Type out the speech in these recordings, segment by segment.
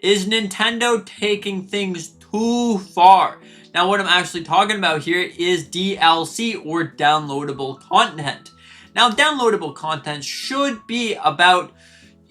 is Nintendo taking things too far. Now what I'm actually talking about here is DLC or downloadable content. Now downloadable content should be about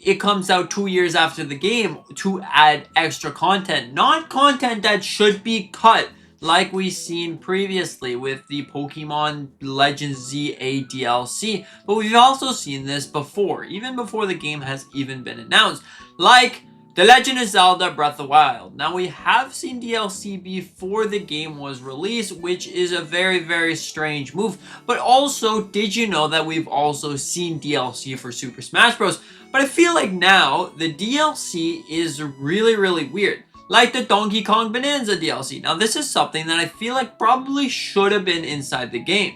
it comes out 2 years after the game to add extra content, not content that should be cut like we've seen previously with the Pokemon Legends ZA DLC. But we've also seen this before, even before the game has even been announced, like The Legend of Zelda Breath of the Wild. Now we have seen DLC before the game was released, which is a very, very strange move. But also, did you know that we've also seen DLC for Super Smash Bros? But I feel like now, the DLC is really, really weird. Like the Donkey Kong Bonanza DLC. Now this is something that I feel like probably should have been inside the game.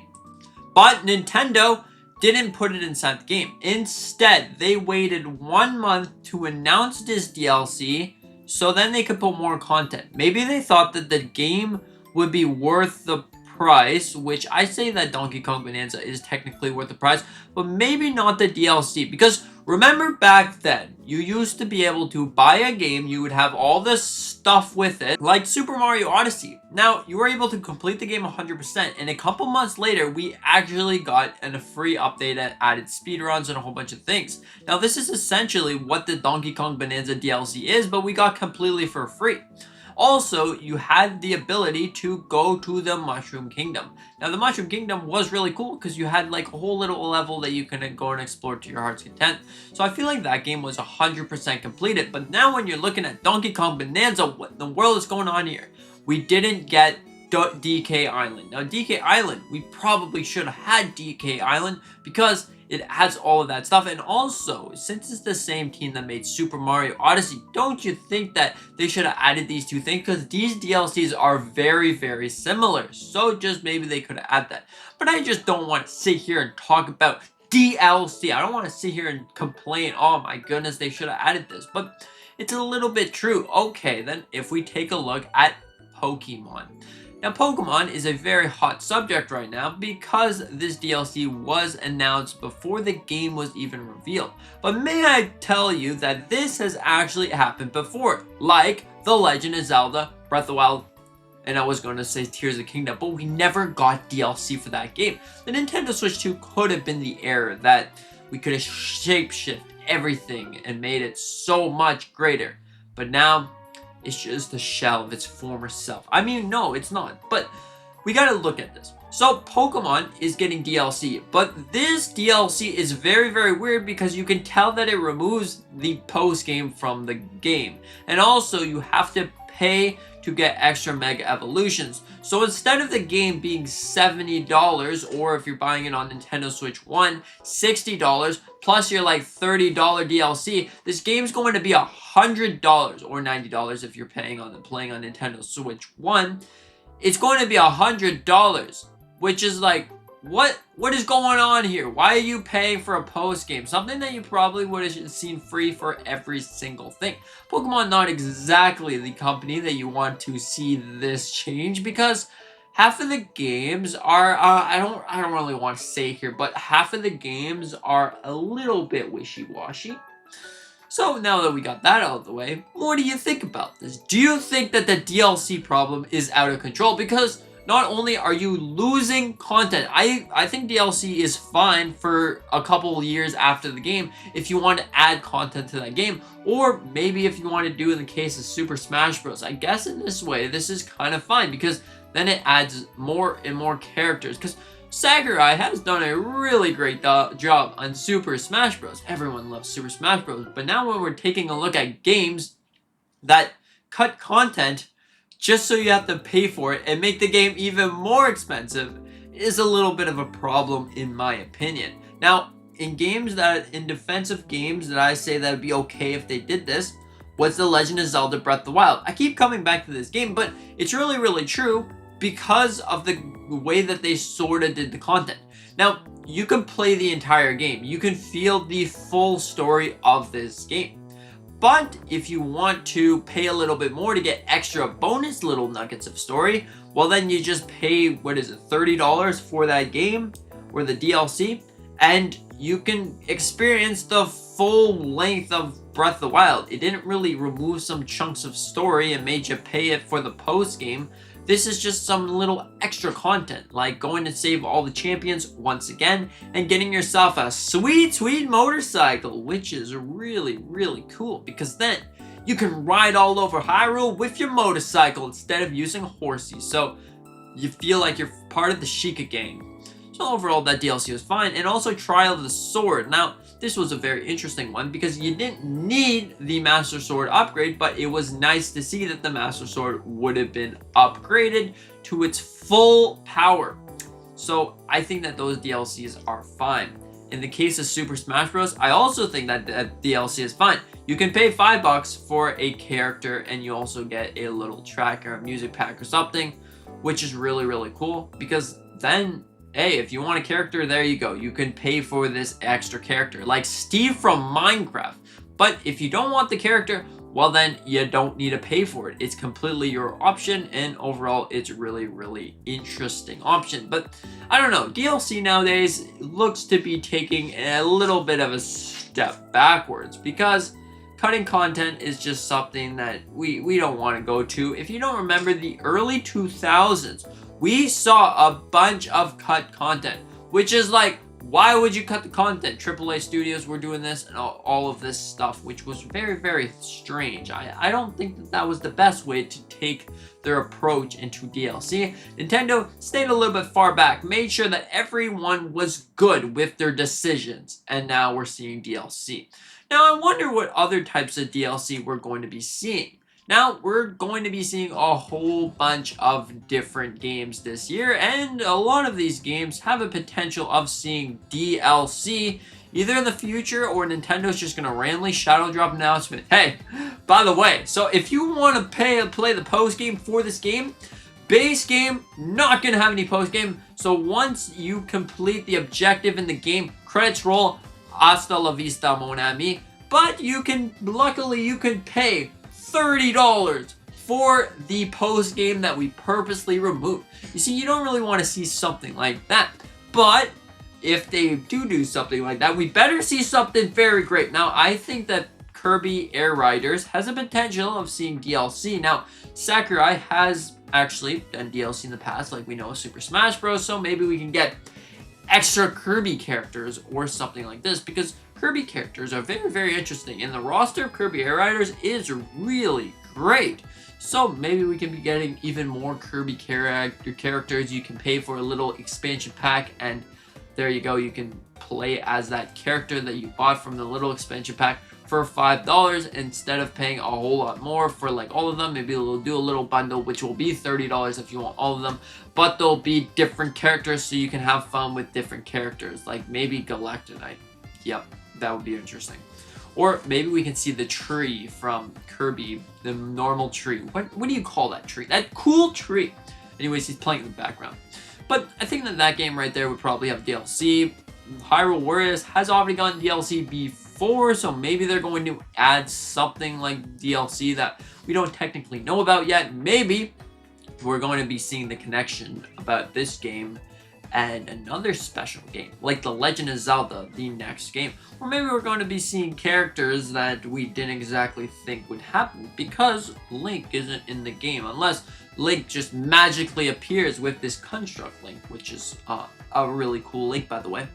But Nintendo didn't put it inside the game. Instead, they waited 1 month to announce this DLC so then they could put more content. Maybe they thought that the game would be worth the price, which I say that Donkey Kong Bonanza is technically worth the price, but maybe not the DLC, because remember back then, you used to be able to buy a game, you would have all this stuff with it, like Super Mario Odyssey. Now, you were able to complete the game 100%, and a couple months later, we actually got a free update that added speedruns and a whole bunch of things. Now, this is essentially what the Donkey Kong Bonanza DLC is, but we got completely for free. Also, you had the ability to go to the Mushroom Kingdom. Now, the Mushroom Kingdom was really cool because you had like a whole little level that you can go and explore to your heart's content. So I feel like that game was 100% completed. But now when you're looking at Donkey Kong Bonanza, what in the world is going on here? We didn't get DK Island. Now, DK Island, we probably should have had DK Island because it has all of that stuff. And also, since it's the same team that made Super Mario Odyssey, don't you think that they should have added these two things? Because these DLCs are very, very similar. So just maybe they could have added that. But I just don't want to sit here and talk about DLC. I don't want to sit here and complain, oh my goodness, they should have added this. But it's a little bit true. Okay, then if we take a look at Pokemon. Now, Pokemon is a very hot subject right now because this DLC was announced before the game was even revealed. But may I tell you that this has actually happened before, like The Legend of Zelda Breath of the Wild, and I was going to say Tears of the Kingdom, but we never got DLC for that game. The Nintendo Switch 2 could have been the era that we could have shapeshift everything and made it so much greater. But now, it's just a shell of its former self. I mean, no, it's not. But we gotta look at this. So, Pokemon is getting DLC. But this DLC is very, very weird because you can tell that it removes the post-game from the game. And also, you have to pay to get extra Mega Evolutions. So instead of the game being $70, or if you're buying it on Nintendo Switch 1, $60, plus your like $30 DLC, this game's going to be $100, or $90 if you're playing on Nintendo Switch 1. It's going to be $100, which is like, what is going on here? Why are you paying for a post game? Something that you probably would have seen free for every single thing. Pokemon not exactly the company that you want to see this change, because half of the games are I don't really want to say here, but half of the games are a little bit wishy-washy. So now that we got that out of the way, what do you think about this? Do you think that the DLC problem is out of control? Because not only are you losing content, I think DLC is fine for a couple years after the game if you want to add content to that game, or maybe if you want to do in the case of Super Smash Bros. I guess in this way, this is kind of fine because then it adds more and more characters. Because Sakurai has done a really great job on Super Smash Bros. Everyone loves Super Smash Bros. But now when we're taking a look at games that cut content just so you have to pay for it and make the game even more expensive is a little bit of a problem in my opinion. Now, in defensive games that I say that would be okay if they did this, was The Legend of Zelda Breath of the Wild. I keep coming back to this game, but it's really, really true because of the way that they sort of did the content. Now, you can play the entire game. You can feel the full story of this game. But if you want to pay a little bit more to get extra bonus little nuggets of story, well then you just pay, what is it, $30 for that game or the DLC, and you can experience the full length of Breath of the Wild, it didn't really remove some chunks of story and made you pay it for the post game. This is just some little extra content, like going to save all the champions once again and getting yourself a sweet motorcycle, which is really cool, because then you can ride all over Hyrule with your motorcycle instead of using horses. So you feel like you're part of the Sheikah gang. So overall, that DLC was fine. And also Trial of the Sword. Now, this was a very interesting one because you didn't need the Master Sword upgrade, but it was nice to see that the Master Sword would have been upgraded to its full power. So I think that those DLCs are fine. In the case of Super Smash Bros., I also think that that DLC is fine. You can pay $5 for a character and you also get a little track or a music pack or something, which is really cool, because then, hey, if you want a character, there you go. You can pay for this extra character, like Steve from Minecraft. But if you don't want the character, well then you don't need to pay for it. It's completely your option, and overall it's really interesting option. But I don't know, DLC nowadays looks to be taking a little bit of a step backwards, because cutting content is just something that we don't want to go to. If you don't remember the early 2000s, we saw a bunch of cut content, which is like, why would you cut the content? AAA studios were doing this and all of this stuff, which was very strange. I don't think that that was the best way to take their approach into DLC. Nintendo stayed a little bit far back, made sure that everyone was good with their decisions, and now we're seeing DLC. Now, I wonder what other types of DLC we're going to be seeing. Now, we're going to be seeing a whole bunch of different games this year, and a lot of these games have a potential of seeing DLC either in the future, or Nintendo's just going to randomly shadow drop an announcement. Hey, by the way, so if you want to play the post game for this game, base game, not going to have any post game. So once you complete the objective in the game, credits roll, hasta la vista, mon ami. But luckily you can pay $30 for the post game that we purposely removed. You see, you don't really want to see something like that. But if they do something like that, we better see something very great. Now, I think that Kirby Air Riders has a potential of seeing DLC. Now, Sakurai has actually done DLC in the past, like we know Super Smash Bros. So maybe we can get extra Kirby characters or something like this, because Kirby characters are very interesting, and the roster of Kirby Air Riders is really great. So maybe we can be getting even more Kirby characters. You can pay for a little expansion pack, and there you go, you can play as that character that you bought from the little expansion pack for $5 instead of paying a whole lot more for like all of them. Maybe we'll do a little bundle, which will be $30 if you want all of them, but there'll be different characters so you can have fun with different characters, like maybe Galactonite. Yep, that would be interesting. Or maybe we can see the tree from Kirby, the normal tree. What do you call that tree? That cool tree. Anyways, he's playing in the background. But I think that game right there would probably have DLC. Hyrule Warriors has already gotten DLC before, so maybe they're going to add something like DLC that we don't technically know about yet. Maybe we're going to be seeing the connection about this game and another special game, like The Legend of Zelda, the next game. Or maybe we're going to be seeing characters that we didn't exactly think would happen, because Link isn't in the game, unless Link just magically appears with this construct Link, which is a really cool Link, by the way.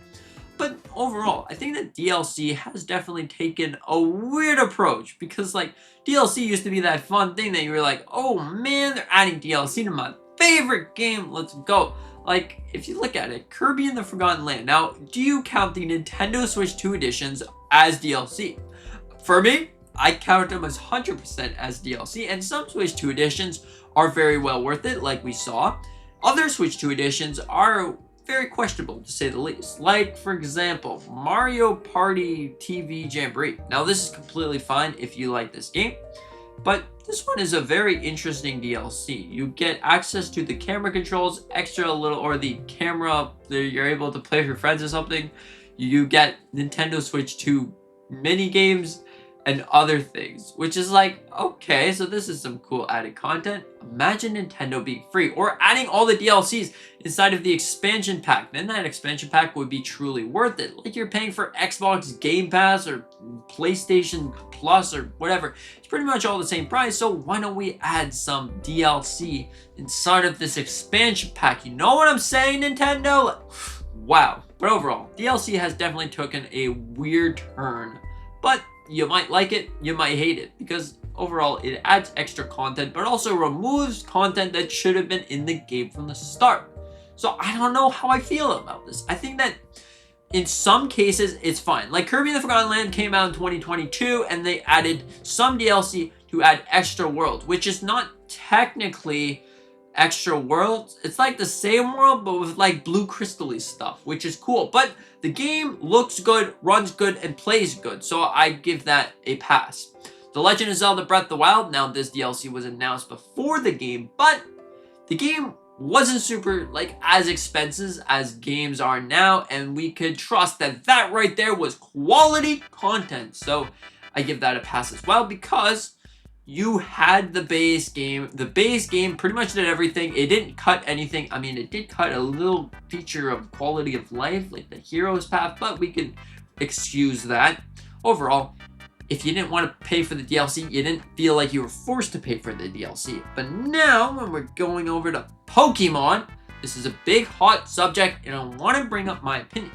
But overall, I think that DLC has definitely taken a weird approach, because like DLC used to be that fun thing that you were like, oh man, they're adding DLC to my favorite game, let's go. Like, if you look at it, Kirby and the Forgotten Land. Now, do you count the Nintendo Switch 2 editions as DLC? For me, I count them as 100% as DLC, and some Switch 2 editions are very well worth it, like we saw. Other Switch 2 editions are very questionable, to say the least. Like, for example, Mario Party TV Jamboree. Now, this is completely fine if you like this game, but this one is a very interesting DLC. You get access to the camera controls, extra little, or the camera that you're able to play with your friends or something. You get Nintendo Switch 2 mini games, and other things, which is like, okay, so this is some cool added content. Imagine Nintendo being free or adding all the DLCs inside of the expansion pack. Then that expansion pack would be truly worth it. Like you're paying for Xbox Game Pass or PlayStation Plus or whatever. It's pretty much all the same price, so why don't we add some DLC inside of this expansion pack? You know what I'm saying, Nintendo? Wow. But overall, DLC has definitely taken a weird turn, but you might like it, you might hate it, because overall it adds extra content, but also removes content that should have been in the game from the start. So I don't know how I feel about this. I think that in some cases it's fine. Like Kirby and the Forgotten Land came out in 2022 and they added some DLC to add extra world, which is not technically extra worlds. It's like the same world, but with like blue crystal-y stuff, which is cool. But the game looks good, runs good, and plays good, so I give that a pass. The Legend of Zelda Breath of the Wild, now this DLC was announced before the game, but the game wasn't super like as expensive as games are now, and we could trust that that right there was quality content. So I give that a pass as well, because you had the base game. The base game pretty much did everything. It didn't cut anything. I mean, it did cut a little feature of quality of life, like the hero's path, but we could excuse that. Overall, if you didn't want to pay for the DLC, you didn't feel like you were forced to pay for the DLC. But now, when we're going over to Pokemon, this is a big hot subject, and I want to bring up my opinion.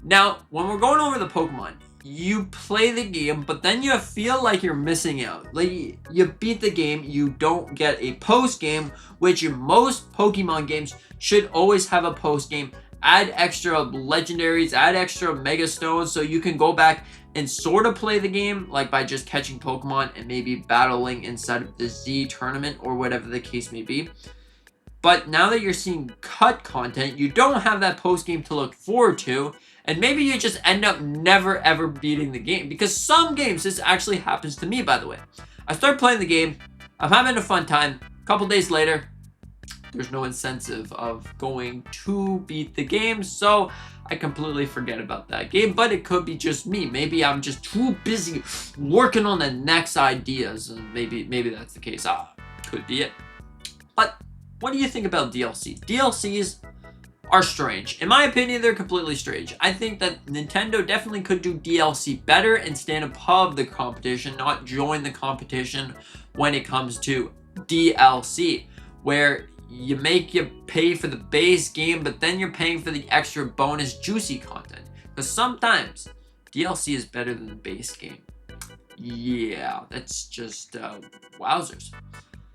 Now, when we're going over the Pokemon, you play the game, but then you feel like you're missing out. Like, you beat the game, you don't get a post-game, which in most Pokemon games should always have a post-game. Add extra legendaries, add extra Mega Stones, so you can go back and sort of play the game, like by just catching Pokemon and maybe battling inside of the Z tournament or whatever the case may be. But now that you're seeing cut content, you don't have that post-game to look forward to, and maybe you just end up never ever beating the game. Because some games, this actually happens to me, by the way. I start playing the game, I'm having a fun time, a couple days later, there's no incentive of going to beat the game, so I completely forget about that game. But it could be just me. Maybe I'm just too busy working on the next ideas, and maybe that's the case. Could be it. But what do you think about DLC? DLCs are strange. In my opinion, they're completely strange. I think that Nintendo definitely could do DLC better and stand above the competition, not join the competition when it comes to DLC, where you pay for the base game, but then you're paying for the extra bonus juicy content. Because sometimes DLC is better than the base game. Yeah, that's just wowzers.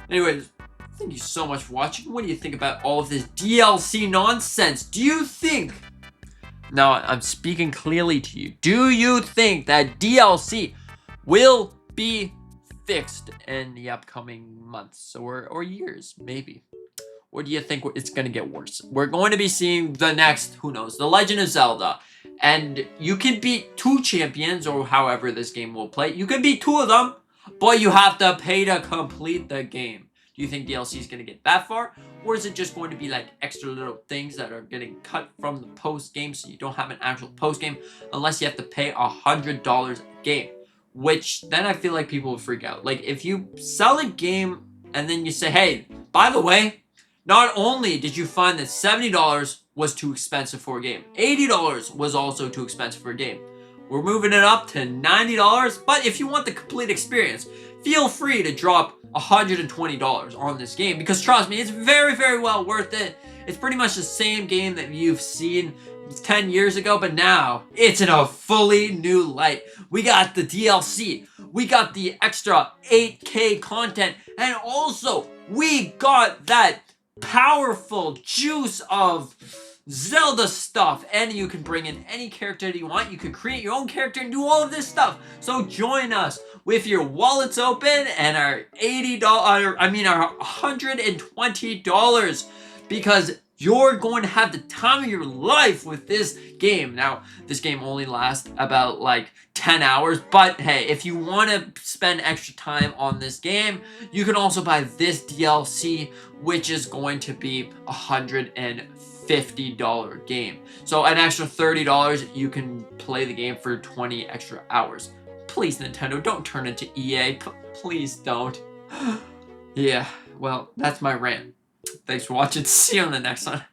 Anyways, thank you so much for watching. What do you think about all of this DLC nonsense? Do you think, now I'm speaking clearly to you, do you think that DLC will be fixed in the upcoming months or years, maybe? Or do you think it's going to get worse? We're going to be seeing the next, who knows, The Legend of Zelda. And you can beat 2 champions, or however this game will play. You can beat 2 of them, but you have to pay to complete the game. Do you think DLC is going to get that far? Or is it just going to be like extra little things that are getting cut from the post game, so you don't have an actual post game unless you have to pay $100 a game? Which then I feel like people will freak out. Like if you sell a game and then you say, hey, by the way, not only did you find that $70 was too expensive for a game, $80 was also too expensive for a game. We're moving it up to $90, but if you want the complete experience, feel free to drop $120 on this game, because trust me, it's very, very well worth it. It's pretty much the same game that you've seen 10 years ago, but now it's in a fully new light. We got the DLC, we got the extra 8K content, and also we got that powerful juice of Zelda stuff, and you can bring in any character that you want. You can create your own character and do all of this stuff. So join us with your wallets open and our our $120, because you're going to have the time of your life with this game. Now, this game only lasts about like 10 hours, but hey, if you want to spend extra time on this game, you can also buy this DLC, which is going to be $150 game. So an extra $30, you can play the game for 20 extra hours. Please, Nintendo, don't turn into EA. Please don't. Yeah, well, that's my rant. Thanks for watching. See you on the next one.